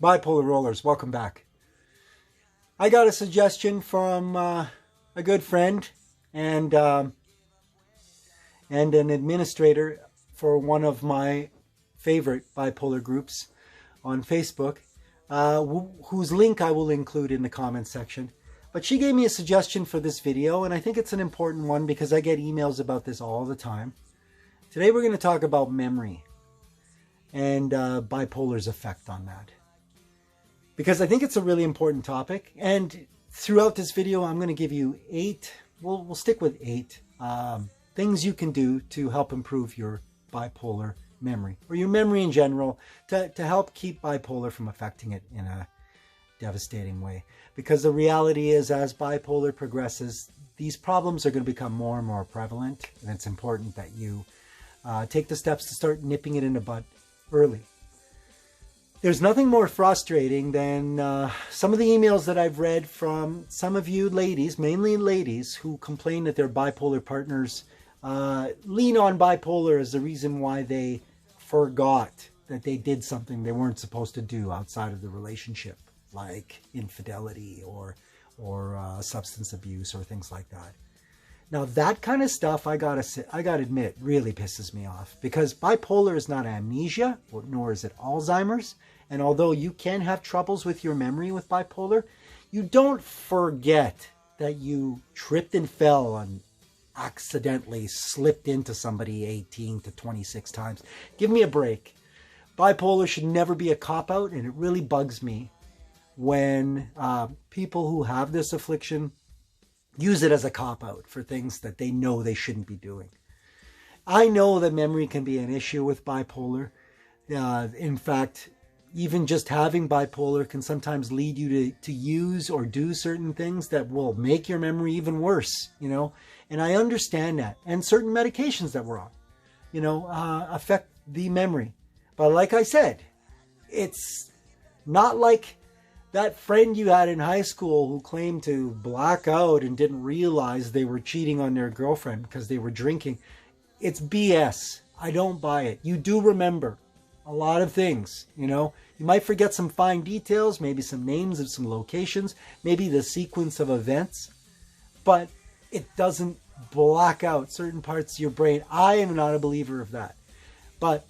Bipolar Rollers, welcome back. I got a suggestion from a good friend and an administrator for one of my favorite bipolar groups on Facebook, whose link I will include in the comments section. But she gave me a suggestion for this video, and I think it's an important one because I get emails about this all the time. Today we're going to talk about memory and bipolar's effect on that, because I think it's a really important topic. And throughout this video, I'm going to give you we'll stick with eight things you can do to help improve your bipolar memory, or your memory in general, to help keep bipolar from affecting it in a devastating way. Because the reality is, as bipolar progresses, these problems are going to become more and more prevalent, and it's important that you take the steps to start nipping it in the bud early. There's nothing more frustrating than some of the emails that I've read from some of you ladies, mainly ladies, who complain that their bipolar partners lean on bipolar as the reason why they forgot that they did something they weren't supposed to do outside of the relationship, like infidelity or substance abuse or things like that. Now, that kind of stuff, I gotta admit, really pisses me off, because bipolar is not amnesia, nor is it Alzheimer's. And although you can have troubles with your memory with bipolar, you don't forget that you tripped and fell and accidentally slipped into somebody 18 to 26 times. Give me a break. Bipolar should never be a cop-out, and it really bugs me when people who have this affliction use it as a cop-out for things that they know they shouldn't be doing. I know that memory can be an issue with bipolar. In fact, even just having bipolar can sometimes lead you to use or do certain things that will make your memory even worse, And I understand that. And certain medications that we're on, affect the memory. But like I said, it's not like that friend you had in high school who claimed to black out and didn't realize they were cheating on their girlfriend because they were drinking. It's BS. I don't buy it. You do remember a lot of things, You might forget some fine details, maybe some names of some locations, maybe the sequence of events, but it doesn't black out certain parts of your brain. I am not a believer of that. But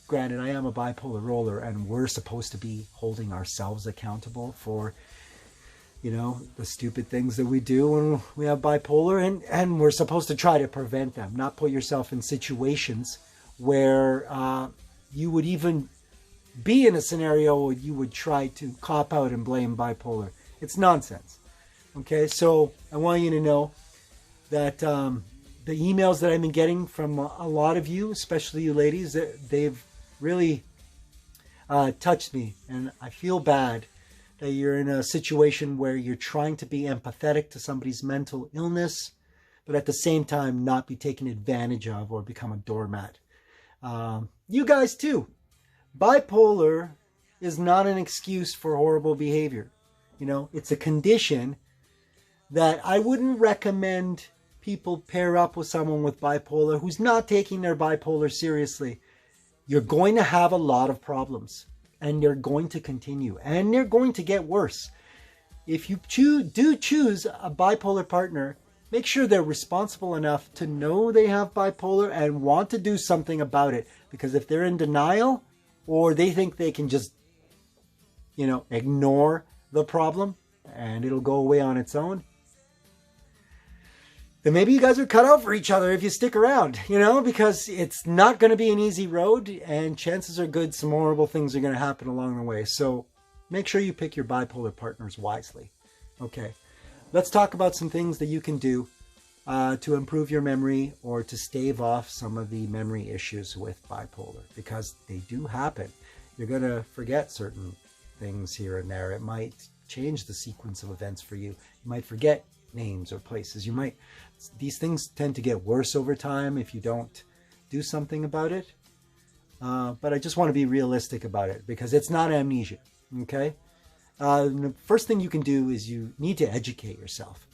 granted, I am a bipolar roller, and we're supposed to be holding ourselves accountable for, the stupid things that we do when we have bipolar, and we're supposed to try to prevent them, not put yourself in situations where you would even be in a scenario where you would try to cop out and blame bipolar. It's nonsense. Okay, so I want you to know that the emails that I've been getting from a lot of you, especially you ladies, they've really touched me, and I feel bad that you're in a situation where you're trying to be empathetic to somebody's mental illness, but at the same time not be taken advantage of or become a doormat. You guys too. Bipolar is not an excuse for horrible behavior. It's a condition that I wouldn't recommend people pair up with someone with bipolar who's not taking their bipolar seriously. You're going to have a lot of problems, and they're going to continue, and they're going to get worse. If you do choose a bipolar partner, make sure they're responsible enough to know they have bipolar and want to do something about it. Because if they're in denial, or they think they can just, ignore the problem and it'll go away on its own, then maybe you guys are cut out for each other if you stick around, because it's not going to be an easy road, and chances are good some horrible things are going to happen along the way. So make sure you pick your bipolar partners wisely. Okay, let's talk about some things that you can do to improve your memory, or to stave off some of the memory issues with bipolar, because they do happen. You're going to forget certain things here and there. It might change the sequence of events for you. You might forget names or places. These things tend to get worse over time if you don't do something about it. But I just want to be realistic about it, because it's not amnesia. Okay? The first thing you can do is you need to educate yourself.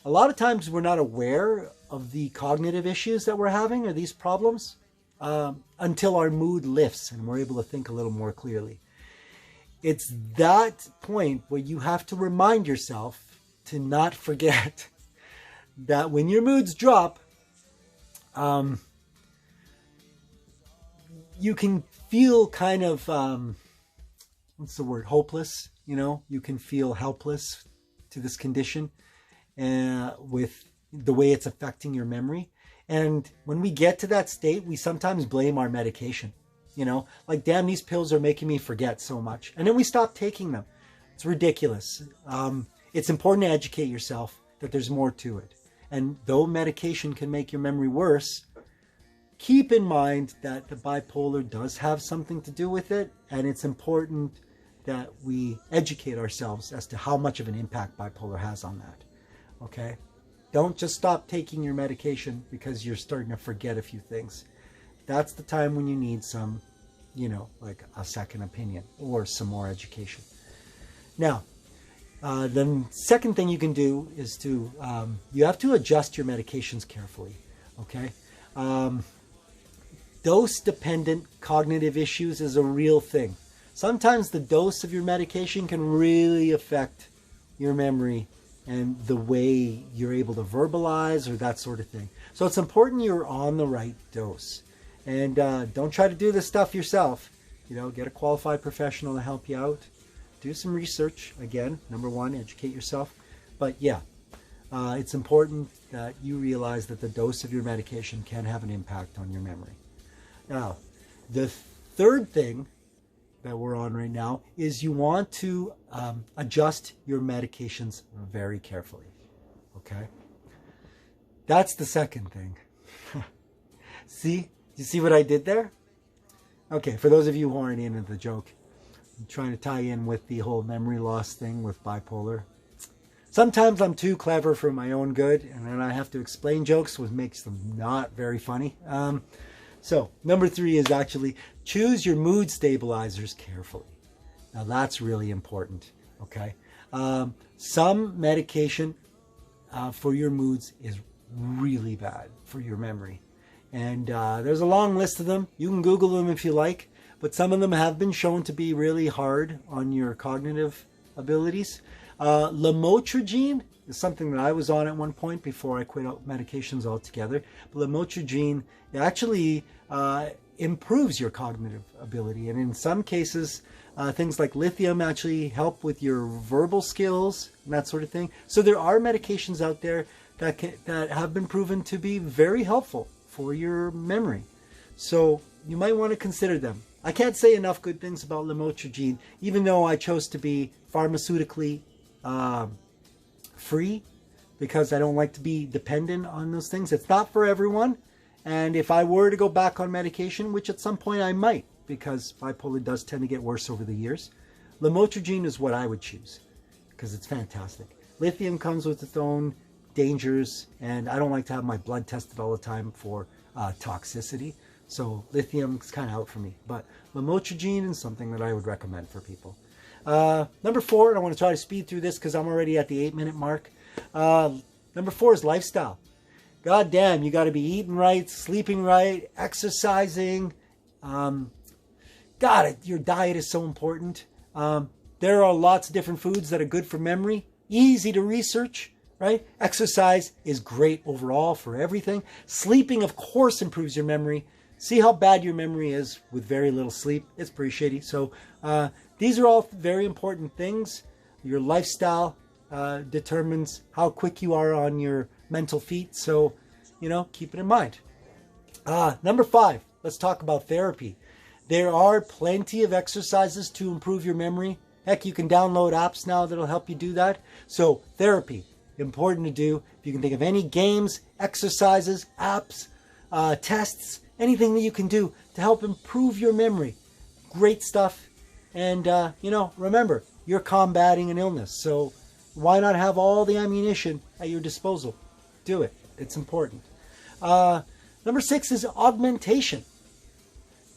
A lot of times we're not aware of the cognitive issues that we're having, or these problems, until our mood lifts and we're able to think a little more clearly. it's that point where you have to remind yourself to not forget that when your moods drop, you can feel kind of, what's the word, hopeless, you can feel helpless to this condition with the way it's affecting your memory. And when we get to that state, we sometimes blame our medication, like, damn, these pills are making me forget so much. And then we stop taking them. It's ridiculous. It's important to educate yourself that there's more to it. And though medication can make your memory worse, keep in mind that the bipolar does have something to do with it. And it's important that we educate ourselves as to how much of an impact bipolar has on that. Okay? Don't just stop taking your medication because you're starting to forget a few things. That's the time when you need some, like a second opinion or some more education. Now, the second thing you can do is to, you have to adjust your medications carefully, okay? Dose-dependent cognitive issues is a real thing. Sometimes the dose of your medication can really affect your memory and the way you're able to verbalize or that sort of thing. So it's important you're on the right dose. And don't try to do this stuff yourself. Get a qualified professional to help you out. Do some research. Again, number one, educate yourself. But yeah, it's important that you realize that the dose of your medication can have an impact on your memory. Now, the third thing that we're on right now is you want to adjust your medications very carefully. Okay? That's the second thing. See? You see what I did there? Okay, for those of you who aren't into the joke, I'm trying to tie in with the whole memory loss thing with bipolar. Sometimes I'm too clever for my own good, and then I have to explain jokes, which makes them not very funny. So, number 3 is actually choose your mood stabilizers carefully. Now, that's really important, okay? Some medication for your moods is really bad for your memory. And there's a long list of them. You can Google them if you like, but some of them have been shown to be really hard on your cognitive abilities. Lamotrigine is something that I was on at one point before I quit out medications altogether. But lamotrigine actually improves your cognitive ability. And in some cases, things like lithium actually help with your verbal skills and that sort of thing. So there are medications out there that have been proven to be very helpful for your memory. So you might want to consider them. I can't say enough good things about lamotrigine, even though I chose to be pharmaceutically free because I don't like to be dependent on those things. It's not for everyone. And if I were to go back on medication, which at some point I might, because bipolar does tend to get worse over the years, lamotrigine is what I would choose because it's fantastic. Lithium comes with its own dangers, and I don't like to have my blood tested all the time for toxicity. So lithium is kind of out for me. But lamotrigine is something that I would recommend for people. Number 4, and I want to try to speed through this because I'm already at the 8-minute mark. Number 4 is lifestyle. God damn, you got to be eating right, sleeping right, exercising. Your diet is so important. There are lots of different foods that are good for memory, easy to research, right? Exercise is great overall for everything. Sleeping, of course, improves your memory. See how bad your memory is with very little sleep. It's pretty shitty. So these are all very important things. Your lifestyle determines how quick you are on your mental feet. So, keep it in mind. Number 5, let's talk about therapy. There are plenty of exercises to improve your memory. Heck, you can download apps now that'll help you do that. So therapy, important to do. If you can think of any games, exercises, apps, tests, anything that you can do to help improve your memory. Great stuff. And, remember, you're combating an illness. So why not have all the ammunition at your disposal? Do it. It's important. Number 6 is augmentation.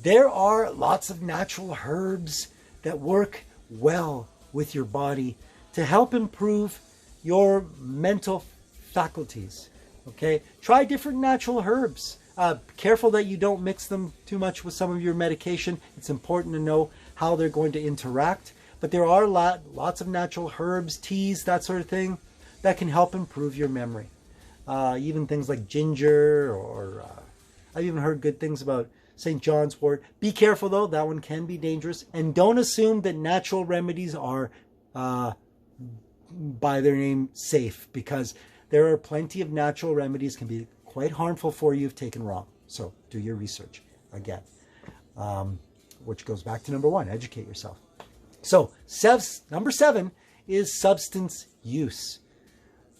There are lots of natural herbs that work well with your body to help improve your mental faculties. Okay? Try different natural herbs. Careful that you don't mix them too much with some of your medication. It's important to know how they're going to interact. But there are lots of natural herbs, teas, that sort of thing that can help improve your memory. Even things like ginger, or I've even heard good things about St. John's wort. Be careful though, that one can be dangerous. And don't assume that natural remedies are, by their name, safe, because there are plenty of natural remedies can be quite harmful for you if taken wrong. So do your research again, which goes back to number 1, educate yourself. So number 7 is substance use.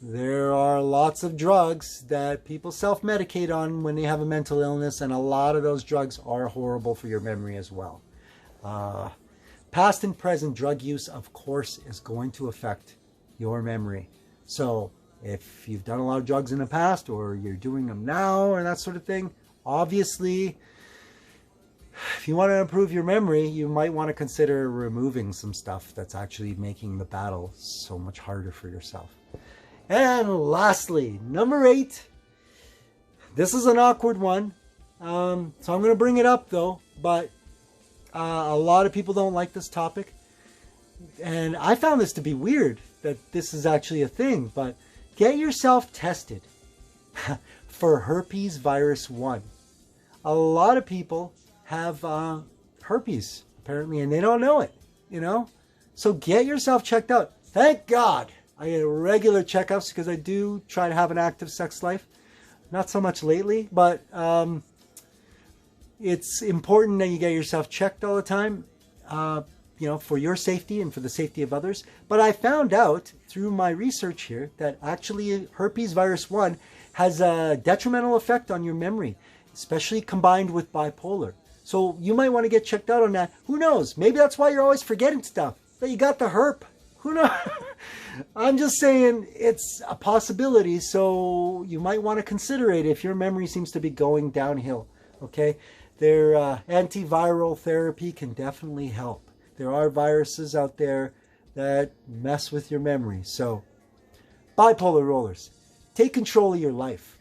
There are lots of drugs that people self-medicate on when they have a mental illness, and a lot of those drugs are horrible for your memory as well. Past and present drug use, of course, is going to affect your memory. So if you've done a lot of drugs in the past, or you're doing them now, or that sort of thing, obviously, if you want to improve your memory, you might want to consider removing some stuff that's actually making the battle so much harder for yourself. And lastly, number 8. This is an awkward one. So I'm going to bring it up though, but a lot of people don't like this topic. And I found this to be weird that this is actually a thing, but get yourself tested for herpes virus 1. A lot of people have herpes apparently, and they don't know it, you know? So get yourself checked out. Thank God I get regular checkups, because I do try to have an active sex life. Not so much lately, but it's important that you get yourself checked all the time, you know, for your safety and for the safety of others. But I found out through my research here that actually herpes virus 1 has a detrimental effect on your memory, especially combined with bipolar. So you might want to get checked out on that. Who knows? Maybe that's why you're always forgetting stuff, that you got the herp. Who knows? I'm just saying it's a possibility, so you might want to consider it if your memory seems to be going downhill, okay? Their antiviral therapy can definitely help. There are viruses out there that mess with your memory. So, bipolar rollers, take control of your life.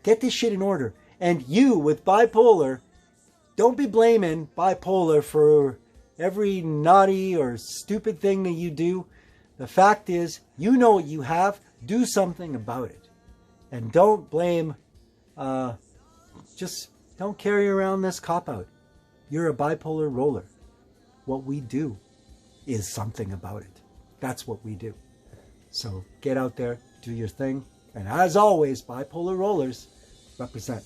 Get this shit in order. And you, with bipolar, don't be blaming bipolar for every naughty or stupid thing that you do. The fact is, you know what you have. Do something about it. And don't blame, just don't carry around this cop-out. You're a bipolar roller. What we do is something about it. That's what we do. So get out there, do your thing. And as always, bipolar rollers represent.